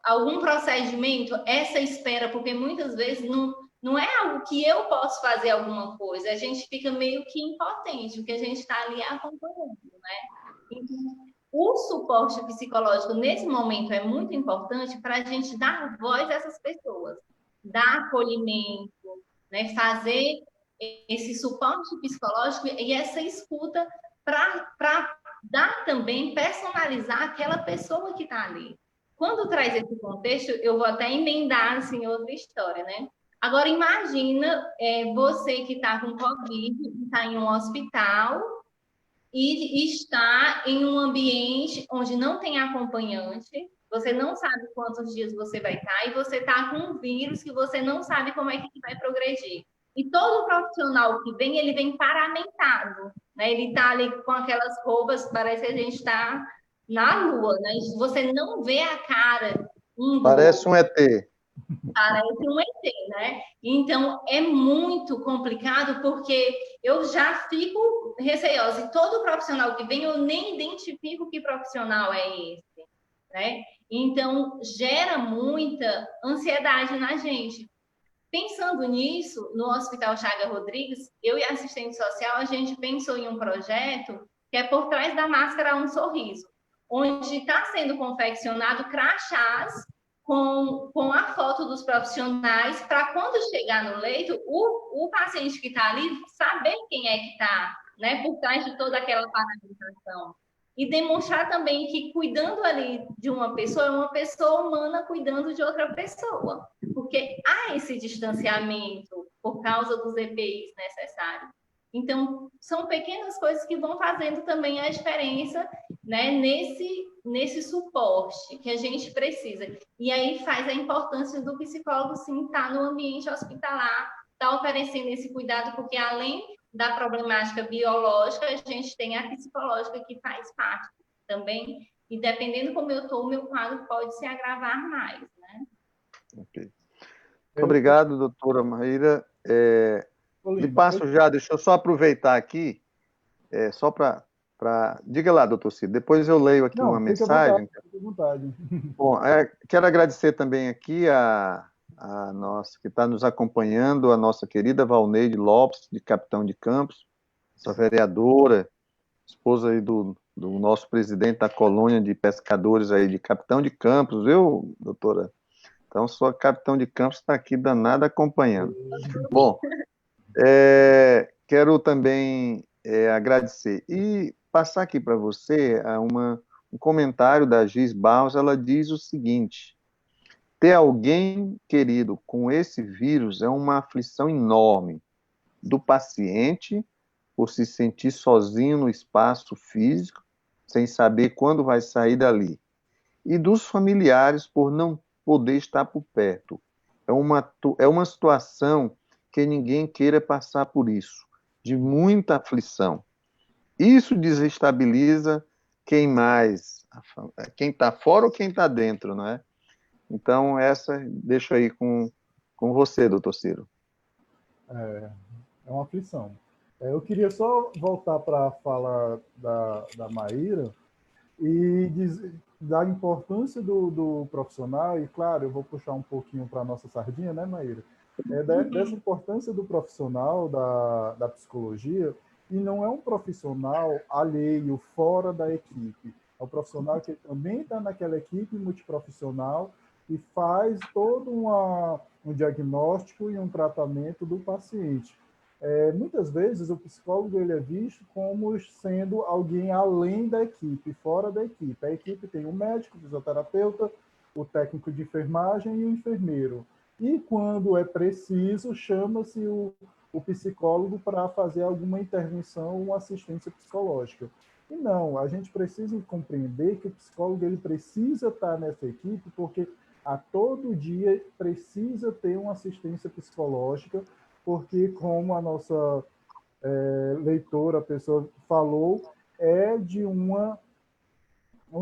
algum procedimento, essa espera, porque muitas vezes não é algo que eu posso fazer alguma coisa, a gente fica meio que impotente, porque a gente está ali acompanhando, né? Então, o suporte psicológico nesse momento é muito importante para a gente dar voz a essas pessoas, dar acolhimento, né? Fazer esse suporte psicológico e essa escuta para dar também, personalizar aquela pessoa que está ali. Quando traz esse contexto, eu vou até emendar assim, outra história, né? Agora, imagina você que está com Covid, está em um hospital e está em um ambiente onde não tem acompanhante, você não sabe quantos dias você vai estar, e você está com um vírus que você não sabe como é que vai progredir. E todo profissional que vem, ele vem paramentado, né? Ele está ali com aquelas roupas, parece que a gente está na lua, né? Você não vê a cara. Parece um ET. Parece um ET, né? Então, é muito complicado, porque eu já fico receosa. E todo profissional que vem, eu nem identifico que profissional é esse, né? Então, gera muita ansiedade na gente. Pensando nisso, no Hospital Chaga Rodrigues, eu e a assistente social, a gente pensou em um projeto que é Por Trás da Máscara um Sorriso, onde está sendo confeccionado crachás com a foto dos profissionais, para quando chegar no leito, o paciente que está ali saber quem é que está, né, por trás de toda aquela paralisação. E demonstrar também que cuidando ali de uma pessoa, é uma pessoa humana cuidando de outra pessoa. Porque há esse distanciamento, por causa dos EPIs necessários. Então, são pequenas coisas que vão fazendo também a diferença, né, nesse suporte que a gente precisa. E aí faz a importância do psicólogo, sim, estar no ambiente hospitalar, estar oferecendo esse cuidado, porque além da problemática biológica, a gente tem a psicológica que faz parte também, e dependendo como eu estou, o meu quadro pode se agravar mais, né? Ok. Muito obrigado, doutora Maíra. De passo já, deixa eu só aproveitar aqui, só para... Diga lá, doutor Ciro, depois eu leio aqui uma mensagem. Fique à vontade. Bom, quero agradecer também aqui a nossa, que está nos acompanhando, a nossa querida Valneide Lopes, de Capitão de Campos, essa vereadora, esposa aí do nosso presidente da colônia de pescadores aí de Capitão de Campos, viu, doutora? Então, sua Capitão de Campos está aqui danada acompanhando. Bom, quero também agradecer e passar aqui para você um comentário da Giz Barros. Ela diz o seguinte: ter alguém querido com esse vírus é uma aflição enorme do paciente por se sentir sozinho no espaço físico, sem saber quando vai sair dali, e dos familiares por não poder estar por perto. É uma situação que ninguém queira passar por isso, de muita aflição. Isso desestabiliza quem mais, quem está fora ou quem está dentro, não é? Então, deixo aí com você, doutor Ciro. É uma aflição. Eu queria só voltar para a fala da Maíra e da importância do profissional, e claro, eu vou puxar um pouquinho para a nossa sardinha, né, Maíra? Dessa importância do profissional da psicologia, e não é um profissional alheio, fora da equipe. É um profissional que também está naquela equipe multiprofissional e faz todo um diagnóstico e um tratamento do paciente. Muitas vezes o psicólogo ele é visto como sendo alguém além da equipe, fora da equipe. A equipe tem o médico, o fisioterapeuta, o técnico de enfermagem e o enfermeiro. E quando é preciso, chama-se o psicólogo para fazer alguma intervenção, uma assistência psicológica. E não, a gente precisa compreender que o psicólogo ele precisa estar nessa equipe porque a todo dia precisa ter uma assistência psicológica, porque como a nossa leitora, a pessoa falou, é de um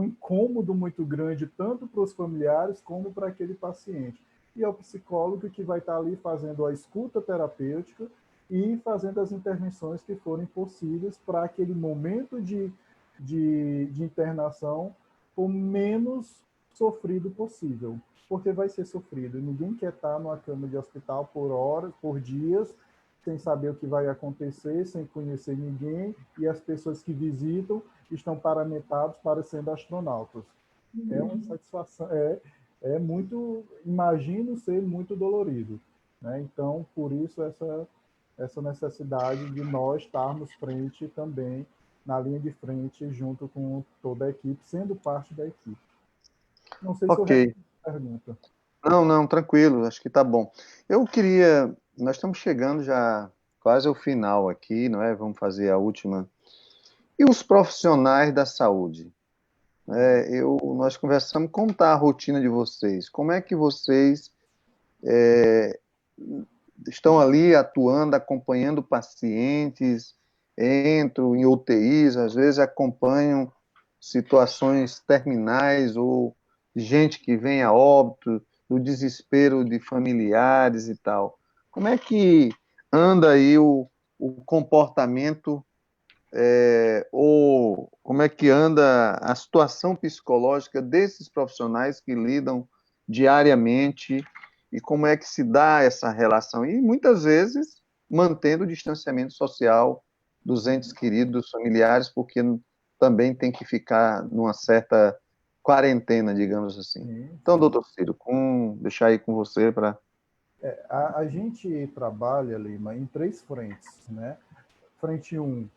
incômodo muito grande, tanto para os familiares como para aquele paciente. E é o psicólogo que vai estar ali fazendo a escuta terapêutica e fazendo as intervenções que forem possíveis para aquele momento de internação o menos sofrido possível, porque vai ser sofrido. Ninguém quer estar numa cama de hospital por horas, por dias, sem saber o que vai acontecer, sem conhecer ninguém, e as pessoas que visitam estão paramentados para serem astronautas. É uma satisfação, é muito, imagino ser muito dolorido, né? Então, por isso essa necessidade de nós estarmos frente também na linha de frente junto com toda a equipe, sendo parte da equipe. Não sei se eu respondi a pergunta. Não, tranquilo, acho que tá bom. Nós estamos chegando já quase ao final aqui, não é? Vamos fazer a última. E os profissionais da saúde? Nós conversamos, como está a rotina de vocês? Como é que vocês estão ali atuando, acompanhando pacientes, entram em UTIs, às vezes acompanham situações terminais ou gente que vem a óbito, do desespero de familiares e tal. Como é que anda aí o comportamento ou como é que anda a situação psicológica desses profissionais que lidam diariamente e como é que se dá essa relação? E muitas vezes mantendo o distanciamento social dos entes queridos, familiares, porque também tem que ficar numa certa quarentena, digamos assim. Então, doutor Ciro, deixar aí com você para... A gente trabalha, Lima, em 3 frentes, né? Frente 1,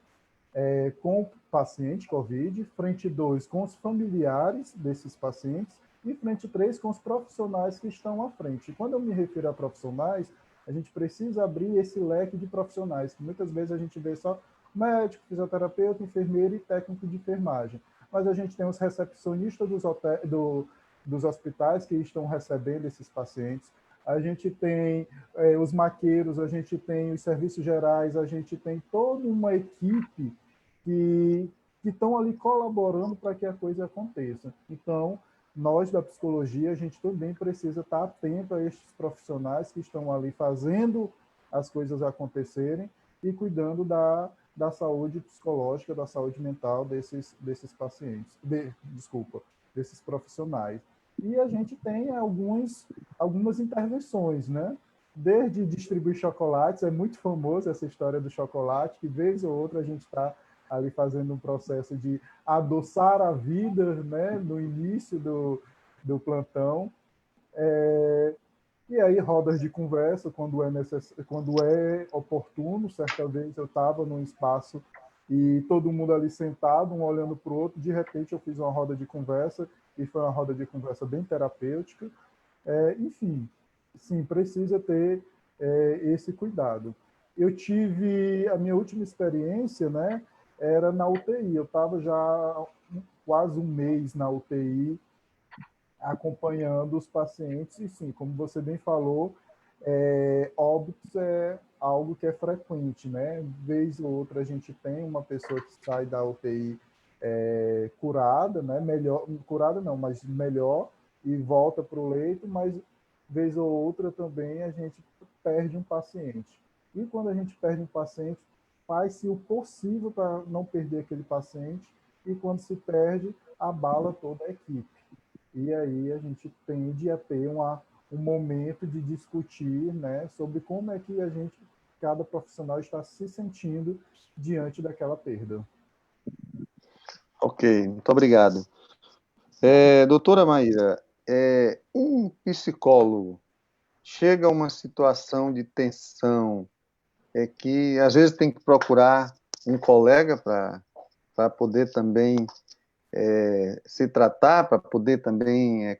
com o paciente COVID, frente 2 com os familiares desses pacientes e frente 3 com os profissionais que estão à frente. Quando eu me refiro a profissionais, A gente precisa abrir esse leque de profissionais, que muitas vezes a gente vê só médico, fisioterapeuta, enfermeiro e técnico de enfermagem. Mas a gente tem os recepcionistas dos hospitais que estão recebendo esses pacientes, a gente tem os maqueiros, a gente tem os serviços gerais, a gente tem toda uma equipe que estão ali colaborando para que a coisa aconteça. Então, nós da psicologia, a gente também precisa estar atento a estes profissionais que estão ali fazendo as coisas acontecerem e cuidando da saúde psicológica, da saúde mental desses pacientes, desses profissionais. E a gente tem algumas intervenções, né? Desde distribuir chocolates, é muito famoso essa história do chocolate, que vez ou outra a gente está ali fazendo um processo de adoçar a vida, né? No início do plantão. E aí rodas de conversa quando é oportuno. Certa vez eu estava num espaço e todo mundo ali sentado, um olhando para o outro, de repente eu fiz uma roda de conversa e foi uma roda de conversa bem terapêutica. Enfim, sim, precisa ter esse cuidado. Eu tive a minha última experiência, né? Era na UTI. Eu estava já quase um mês na UTI, acompanhando os pacientes, e sim, como você bem falou, óbitos é algo que é frequente, né? Vez ou outra a gente tem uma pessoa que sai da UTI curada, né? Melhor, curada não, mas melhor, e volta para o leito, mas vez ou outra também a gente perde um paciente. E quando a gente perde um paciente, faz-se o possível para não perder aquele paciente, e quando se perde, abala toda a equipe. E aí a gente tende a ter um momento de discutir, né, sobre como é que cada profissional está se sentindo diante daquela perda. Ok, muito obrigado. Doutora Maíra, um psicólogo chega a uma situação de tensão, que às vezes tem que procurar um colega para poder também se tratar, para poder também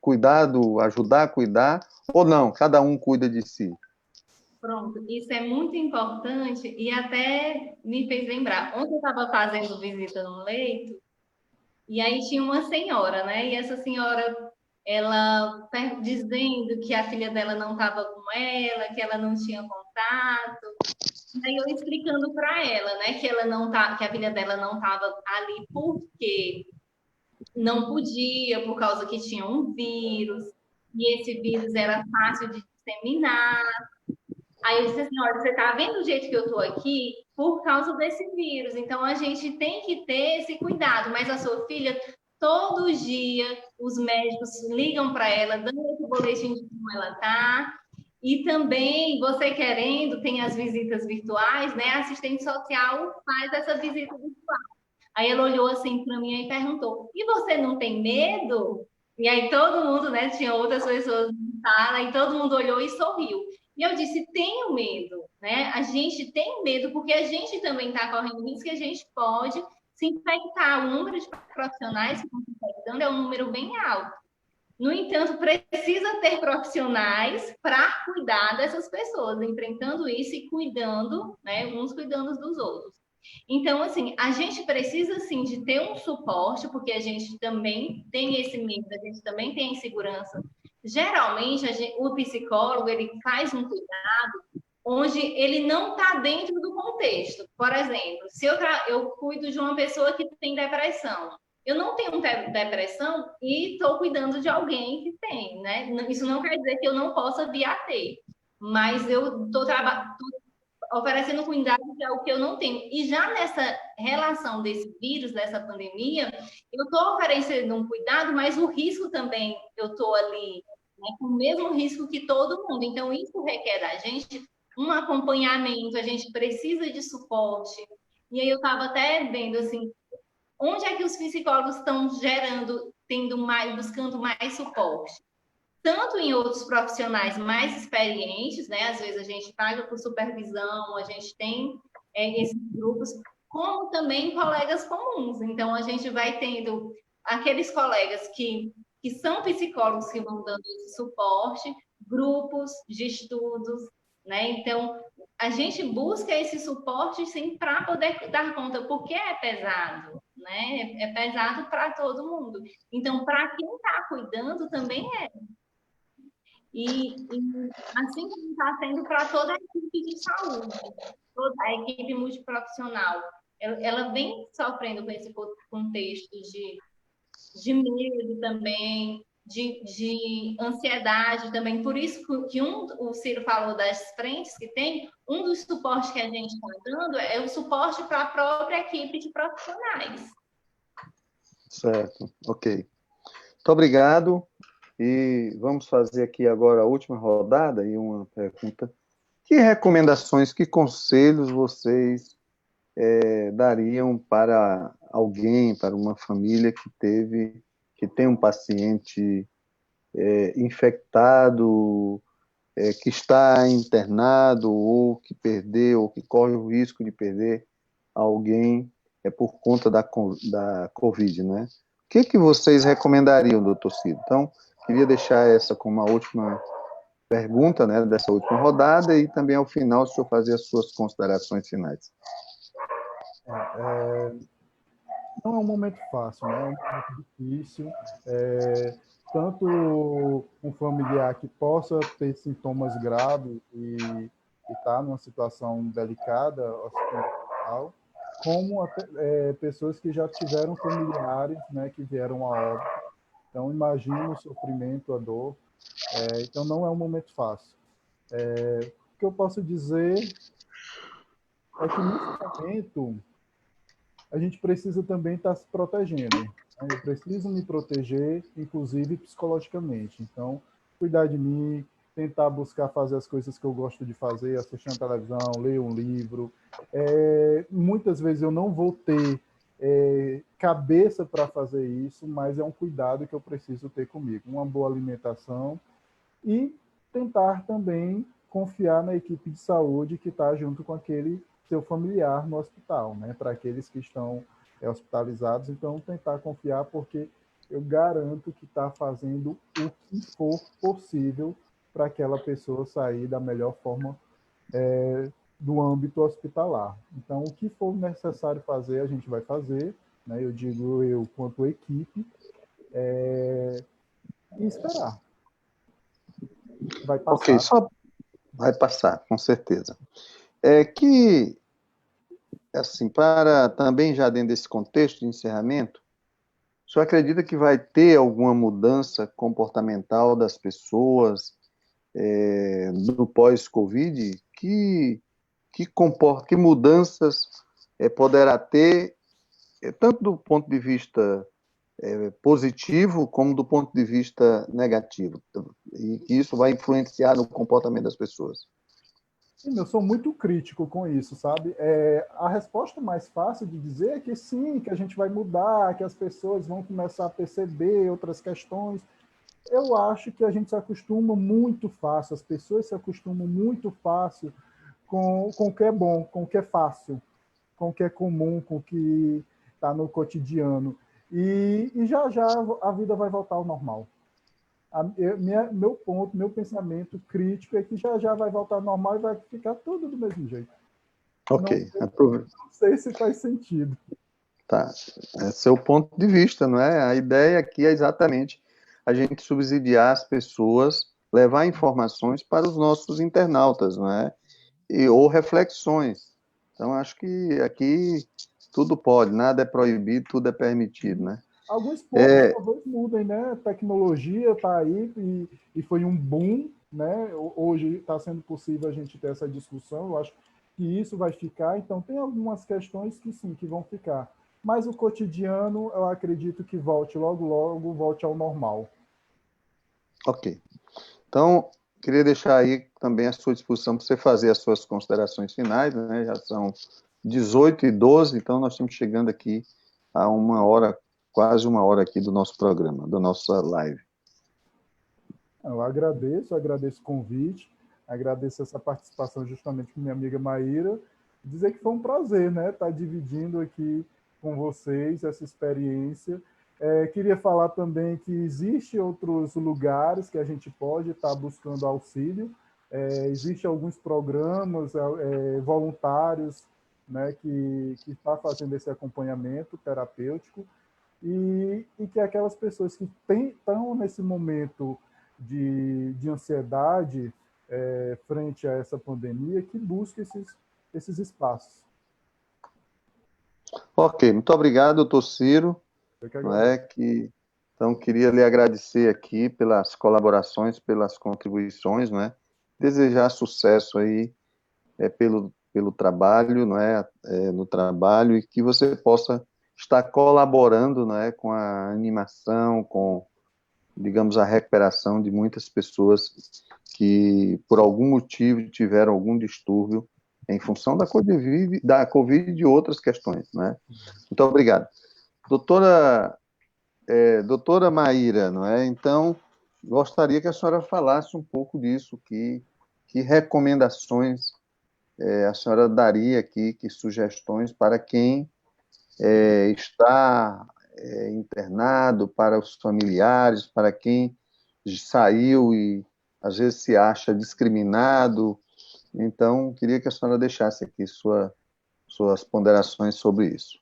ajudar a cuidar, ou não, cada um cuida de si? Pronto, isso é muito importante e até me fez lembrar. Ontem eu estava fazendo visita no leito e aí tinha uma senhora, né? E essa senhora, ela dizendo que a filha dela não estava com ela, que ela não tinha contato. E aí eu explicando para ela, né, que ela não tá, que a filha dela não estava ali porque não podia, por causa que tinha um vírus, e esse vírus era fácil de disseminar. Aí eu disse assim, olha, você está vendo o jeito que eu estou aqui por causa desse vírus. Então a gente tem que ter esse cuidado. Mas a sua filha, todo dia, os médicos ligam para ela, dando esse boletim de como ela está. E também, você querendo, tem as visitas virtuais, né? A assistente social faz essa visita virtual. Aí ela olhou assim para mim e perguntou: e você não tem medo? E aí todo mundo, né? Tinha outras pessoas na sala e todo mundo olhou e sorriu. E eu disse: tenho medo, né? A gente tem medo porque a gente também está correndo risco que a gente pode se infectar. O número de profissionais que estão se infectando é um número bem alto. No entanto, precisa ter profissionais para cuidar dessas pessoas, enfrentando isso e cuidando, né? Uns cuidando dos outros. Então, assim, a gente precisa, sim, de ter um suporte, porque a gente também tem esse medo, a gente também tem insegurança. Geralmente, o psicólogo, ele faz um cuidado onde ele não está dentro do contexto. Por exemplo, se eu cuido de uma pessoa que tem depressão, eu não tenho depressão e estou cuidando de alguém que tem, né? Isso não quer dizer que eu não possa vir a ter, mas eu estou oferecendo cuidado de algo que eu não tenho. E já nessa relação desse vírus, dessa pandemia, eu estou oferecendo um cuidado, mas o risco também, eu estou ali, né, com o mesmo risco que todo mundo. Então, isso requer da gente um acompanhamento, a gente precisa de suporte. E aí eu estava até vendo, assim, onde é que os psicólogos estão buscando mais suporte? Tanto em outros profissionais mais experientes, né? Às vezes a gente paga por supervisão, a gente tem esses grupos, como também colegas comuns. Então, a gente vai tendo aqueles colegas que são psicólogos que vão dando esse suporte, grupos de estudos, né? Então, a gente busca esse suporte, sim, para poder dar conta, porque é pesado, né? É pesado para todo mundo. Então, para quem está cuidando, também é. E assim como está sendo para toda a equipe de saúde, toda a equipe multiprofissional, ela vem sofrendo com esse contexto de medo também, de ansiedade também. Por isso que o Ciro falou das frentes que tem, um dos suportes que a gente está dando é o suporte para a própria equipe de profissionais. Certo, ok. Muito obrigado. E vamos fazer aqui agora a última rodada e uma pergunta. Que recomendações, que conselhos vocês dariam para alguém, para uma família que tem um paciente infectado, que está internado ou que perdeu, ou que corre o risco de perder alguém por conta da Covid, né? O que vocês recomendariam, doutor Ciro? Então, queria deixar essa como uma última pergunta, né, dessa última rodada e também ao final, se eu fazer as suas considerações finais. Não é um momento fácil, né? É um momento difícil. Tanto um familiar que possa ter sintomas graves e está numa situação delicada, hospital, como pessoas que já tiveram familiares, né, que vieram a óbito. Então, imagina o sofrimento, a dor. Então, não é um momento fácil. O que eu posso dizer é que, nesse momento, a gente precisa também estar se protegendo. Eu preciso me proteger, inclusive psicologicamente. Então, cuidar de mim, tentar buscar fazer as coisas que eu gosto de fazer, assistir uma televisão, ler um livro. Muitas vezes eu não vou ter cabeça para fazer isso, mas é um cuidado que eu preciso ter comigo. Uma boa alimentação e tentar também confiar na equipe de saúde que está junto com aquele seu familiar no hospital, né? Para aqueles que estão hospitalizados, então tentar confiar, porque eu garanto que está fazendo o que for possível para aquela pessoa sair da melhor forma do âmbito hospitalar. Então, o que for necessário fazer, a gente vai fazer, né? Eu digo eu quanto equipe, e esperar. Vai Ok, passar. só vai passar, com certeza. É que, assim, para também já dentro desse contexto de encerramento, o senhor acredita que vai ter alguma mudança comportamental das pessoas no pós-Covid? Que mudanças poderá ter, tanto do ponto de vista positivo como do ponto de vista negativo? E que isso vai influenciar no comportamento das pessoas? Sim, eu sou muito crítico com isso, sabe? A resposta mais fácil de dizer é que sim, que a gente vai mudar, que as pessoas vão começar a perceber outras questões. Eu acho que a gente se acostuma muito fácil, as pessoas se acostumam muito fácil com o que é bom, com o que é fácil, com o que é comum, com o que está no cotidiano. E já já a vida vai voltar ao normal. Meu ponto, meu pensamento crítico é que já já vai voltar ao normal e vai ficar tudo do mesmo jeito. Ok, Não sei se faz sentido. tá. Esse é o ponto de vista, não é? A ideia aqui é exatamente a gente subsidiar as pessoas, levar informações para os nossos internautas, não é? Ou reflexões. Então, acho que aqui tudo pode, nada é proibido, tudo é permitido, né? Alguns pontos talvez mudem, né? A tecnologia está aí e foi um boom, né? Hoje está sendo possível a gente ter essa discussão. Eu acho que isso vai ficar. Então, tem algumas questões que sim, que vão ficar. Mas o cotidiano, eu acredito que volte logo, logo, volte ao normal. Ok. Então, queria deixar aí também à sua disposição para você fazer as suas considerações finais, né? Já são 18h12, então nós estamos chegando aqui a uma hora, quase uma hora aqui do nosso programa, da nossa live. Eu agradeço o convite, agradeço essa participação justamente com minha amiga Maíra. Dizer que foi um prazer, né? Estar dividindo aqui com vocês essa experiência. Queria falar também que existem outros lugares que a gente pode estar buscando auxílio, Existem alguns programas voluntários, né, que está fazendo esse acompanhamento terapêutico e que aquelas pessoas que estão nesse momento de ansiedade frente a essa pandemia, que busquem esses espaços. Ok, muito obrigado, doutor Ciro. Então, queria lhe agradecer aqui pelas colaborações, pelas contribuições, né? Desejar sucesso aí pelo trabalho, no trabalho, e que você possa estar colaborando, com a animação, com, digamos, a recuperação de muitas pessoas que, por algum motivo, tiveram algum distúrbio em função da Covid e de outras questões, né? Muito obrigado. Doutora Maíra, Então, gostaria que a senhora falasse um pouco disso, que recomendações a senhora daria aqui, que sugestões para quem está internado, para os familiares, para quem saiu e às vezes se acha discriminado. Então, queria que a senhora deixasse aqui suas ponderações sobre isso.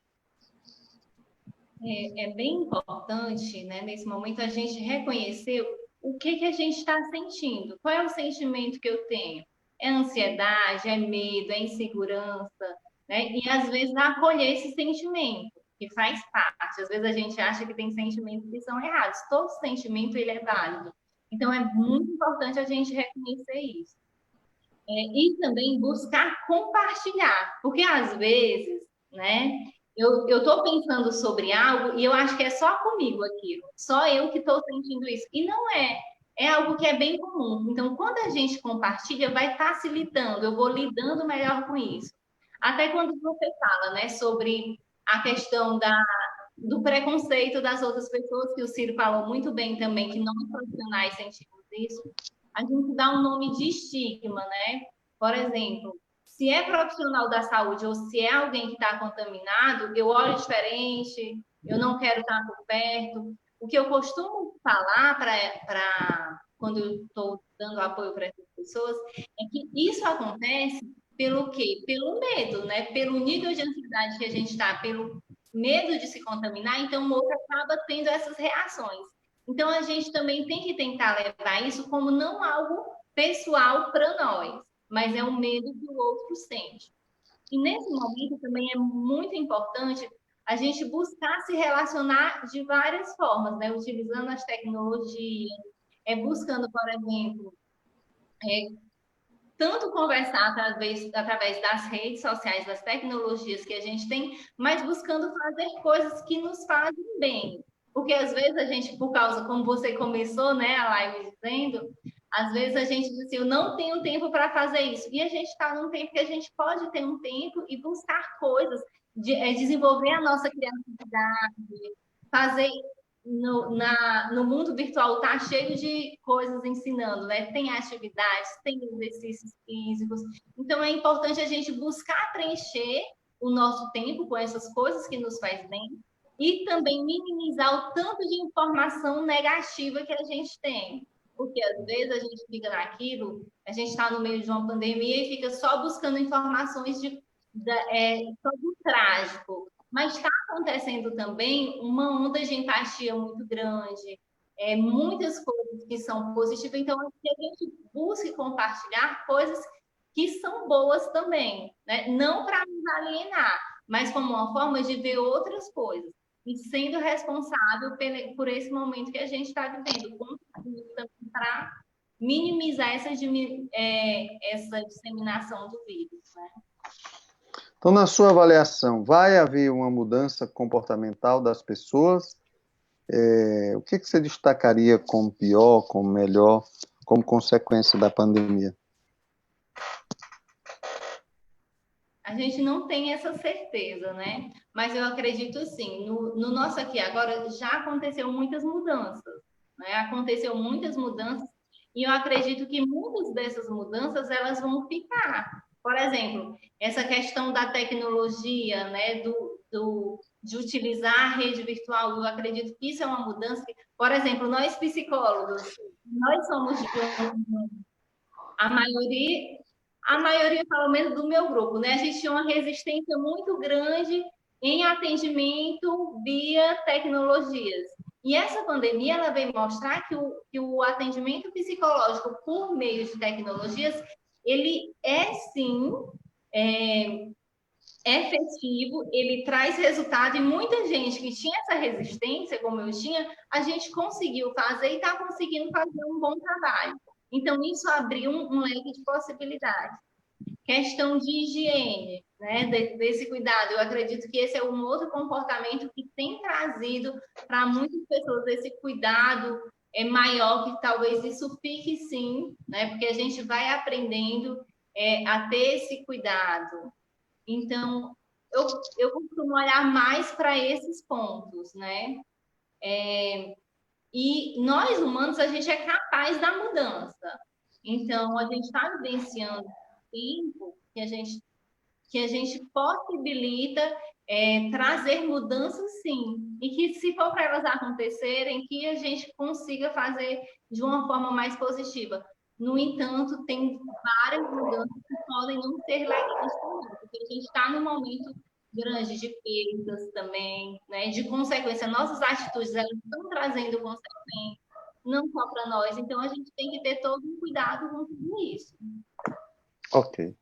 É bem importante, né, nesse momento, a gente reconhecer o que a gente está sentindo. Qual é o sentimento que eu tenho? É ansiedade, é medo, é insegurança, né? E às vezes acolher esse sentimento, que faz parte. Às vezes a gente acha que tem sentimentos que são errados. Todo sentimento ele é válido. Então é muito importante a gente reconhecer isso. E também buscar compartilhar, porque às vezes, né, eu estou pensando sobre algo e eu acho que é só comigo aquilo, só eu que estou sentindo isso. E não é. É algo que é bem comum. Então, quando a gente compartilha, vai facilitando, eu vou lidando melhor com isso. Até quando você fala, né, sobre a questão do preconceito das outras pessoas, que o Ciro falou muito bem também, que nós profissionais sentimos isso, a gente dá um nome de estigma, né? Por exemplo, se é profissional da saúde ou se é alguém que está contaminado, eu olho diferente, eu não quero estar por perto. O que eu costumo falar quando eu estou dando apoio para essas pessoas é que isso acontece pelo quê? Pelo medo, né? Pelo nível de ansiedade que a gente está, pelo medo de se contaminar, então o outro acaba tendo essas reações. Então a gente também tem que tentar levar isso como não algo pessoal para nós, mas é um medo que o outro sente. E nesse momento também é muito importante a gente buscar se relacionar de várias formas, né? Utilizando as tecnologias, buscando, por exemplo, tanto conversar através das redes sociais, das tecnologias que a gente tem, mas buscando fazer coisas que nos fazem bem. Porque às vezes a gente, por causa, como você começou, né, a live dizendo, às vezes a gente diz assim, eu não tenho tempo para fazer isso. E a gente está num tempo que a gente pode ter um tempo e buscar coisas, desenvolver a nossa criatividade, fazer no mundo virtual está cheio de coisas ensinando, né? Tem atividades, tem exercícios físicos. Então, é importante a gente buscar preencher o nosso tempo com essas coisas que nos faz bem e também minimizar o tanto de informação negativa que a gente tem. Porque, às vezes, a gente fica naquilo, a gente está no meio de uma pandemia e fica só buscando informações sobre o trágico. Mas está acontecendo também uma onda de empatia muito grande, muitas coisas que são positivas, então que a gente busque compartilhar coisas que são boas também, né? Não para nos alienar, mas como uma forma de ver outras coisas e sendo responsável por esse momento que a gente está vivendo, para minimizar essa disseminação do vírus, né? Então, na sua avaliação, vai haver uma mudança comportamental das pessoas? O que você destacaria como pior, como melhor, como consequência da pandemia? A gente não tem essa certeza, né? Mas eu acredito sim. No nosso aqui agora já aconteceu muitas mudanças, né? Aconteceu muitas mudanças e eu acredito que muitas dessas mudanças elas vão ficar. Por exemplo, essa questão da tecnologia, né? De utilizar a rede virtual, eu acredito que isso é uma mudança. Por exemplo, nós psicólogos, nós somos de a maioria, pelo menos do meu grupo, né? A gente tinha uma resistência muito grande em atendimento via tecnologias. E essa pandemia, ela veio mostrar que o atendimento psicológico por meio de tecnologias, ele é, sim, efetivo, ele traz resultado, e muita gente que tinha essa resistência, como eu tinha, a gente conseguiu fazer e está conseguindo fazer um bom trabalho. Então, isso abriu um leque de possibilidades. Questão de higiene, né, desse cuidado. Eu acredito que esse é um outro comportamento que tem trazido para muitas pessoas esse cuidado maior, que talvez isso fique sim, né, porque a gente vai aprendendo a ter esse cuidado. Então, eu costumo olhar mais para esses pontos, né? E nós, humanos, a gente é capaz da mudança. Então, a gente está vivenciando tempo que a gente possibilita trazer mudanças, sim. E que, se for para elas acontecerem, que a gente consiga fazer de uma forma mais positiva. No entanto, tem várias mudanças que podem não ser legais também, porque a gente está num momento grande de perdas também, né? De consequência. Nossas atitudes, elas estão trazendo consequências, não só para nós. Então, a gente tem que ter todo um cuidado com tudo isso. Ok.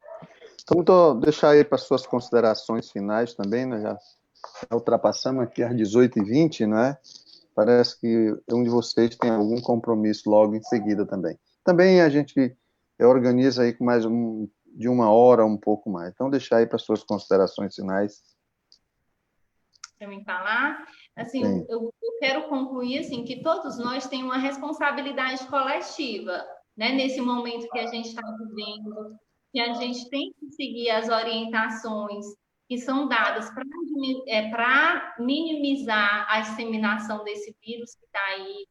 Então, vou deixar aí para suas considerações finais também, né? Já ultrapassamos aqui às 18h20, né? Parece que um de vocês tem algum compromisso logo em seguida também. Também a gente organiza aí com mais de 1 hora, um pouco mais. Então, deixar aí para suas considerações finais. Para me falar, assim, eu quero concluir assim que todos nós temos uma responsabilidade coletiva, né? Nesse momento que a gente está vivendo, que a gente tem que seguir as orientações que são dadas para minimizar a disseminação desse vírus que está aí,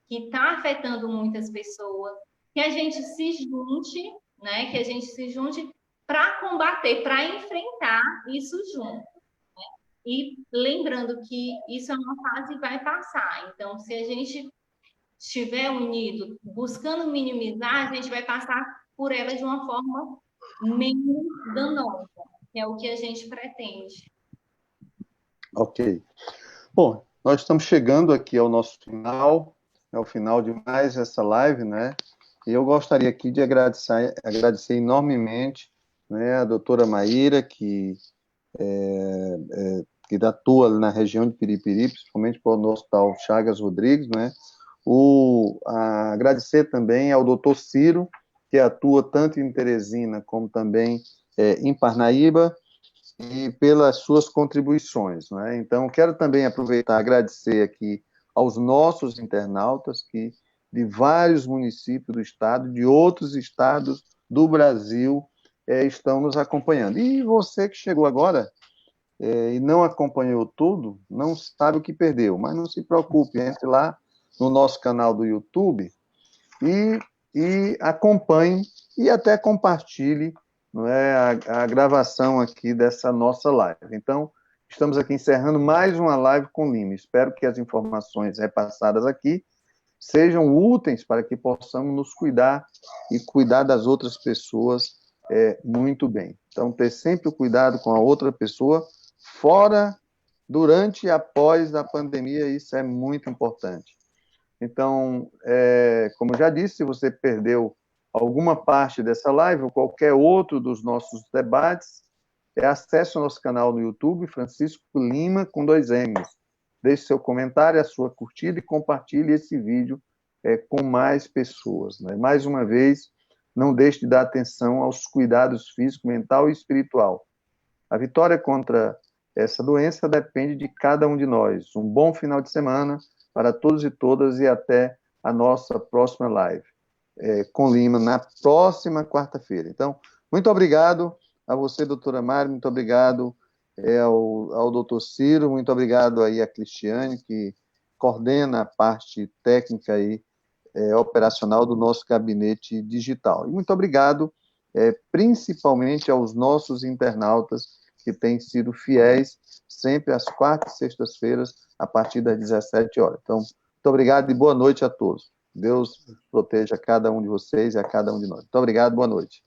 que está afetando muitas pessoas, que a gente se junte, né? Que a gente se junte para combater, para enfrentar isso junto. E lembrando que isso é uma fase e vai passar. Então, se a gente estiver unido, buscando minimizar, a gente vai passar por ela de uma forma menos danosa, que é o que a gente pretende. Ok. Bom, nós estamos chegando aqui ao nosso final, ao final de mais essa live, né? E eu gostaria aqui de agradecer enormemente, né, a doutora Maíra, que atua na região de Piripiri, principalmente no Hospital Chagas Rodrigues, né? Agradecer também ao doutor Ciro, que atua tanto em Teresina como também em Parnaíba, e pelas suas contribuições, né? Então, quero também aproveitar e agradecer aqui aos nossos internautas que de vários municípios do estado, de outros estados do Brasil, estão nos acompanhando. E você que chegou agora e não acompanhou tudo, não sabe o que perdeu, mas não se preocupe, entre lá no nosso canal do YouTube e acompanhe e até compartilhe, não é, a gravação aqui dessa nossa live. Então, estamos aqui encerrando mais uma live com Lima. Espero que as informações repassadas aqui sejam úteis para que possamos nos cuidar e cuidar das outras pessoas muito bem. Então, ter sempre o cuidado com a outra pessoa, fora, durante e após a pandemia, isso é muito importante. Então, como eu já disse, se você perdeu alguma parte dessa live ou qualquer outro dos nossos debates, acesse o nosso canal no YouTube, Francisco Lima, com 2 M's. Deixe seu comentário, a sua curtida e compartilhe esse vídeo com mais pessoas, né? Mais uma vez, não deixe de dar atenção aos cuidados físico, mental e espiritual. A vitória contra essa doença depende de cada um de nós. Um bom final de semana para todos e todas e até a nossa próxima live com Lima na próxima quarta-feira. Então, muito obrigado a você, doutora Mari, muito obrigado ao doutor Ciro, muito obrigado aí a Cristiane, que coordena a parte técnica aí, operacional do nosso gabinete digital. E muito obrigado, principalmente aos nossos internautas que têm sido fiéis sempre às quartas e sextas-feiras, a partir das 17 horas. Então, muito obrigado e boa noite a todos. Deus proteja cada um de vocês e a cada um de nós. Muito obrigado, boa noite.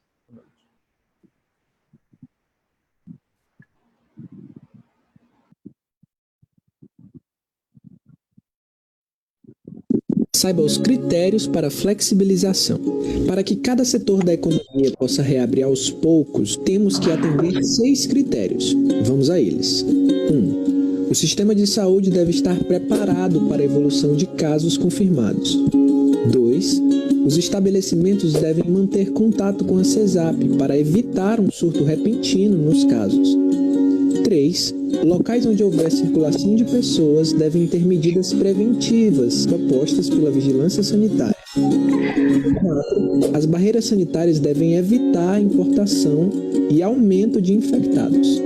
Saiba os critérios para flexibilização. Para que cada setor da economia possa reabrir aos poucos, temos que atender 6 critérios. Vamos a eles. 1. O sistema de saúde deve estar preparado para a evolução de casos confirmados. 2. Os estabelecimentos devem manter contato com a CESAP para evitar um surto repentino nos casos. 3. Locais onde houver circulação de pessoas devem ter medidas preventivas propostas pela vigilância sanitária. 4. As barreiras sanitárias devem evitar a importação e aumento de infectados.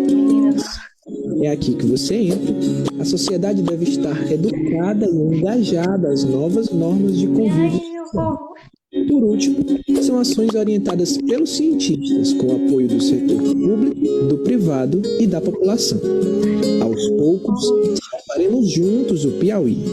É aqui que você entra. A sociedade deve estar educada e engajada às novas normas de convívio. Por último, são ações orientadas pelos cientistas, com o apoio do setor público, do privado e da população. Aos poucos, salvaremos juntos o Piauí.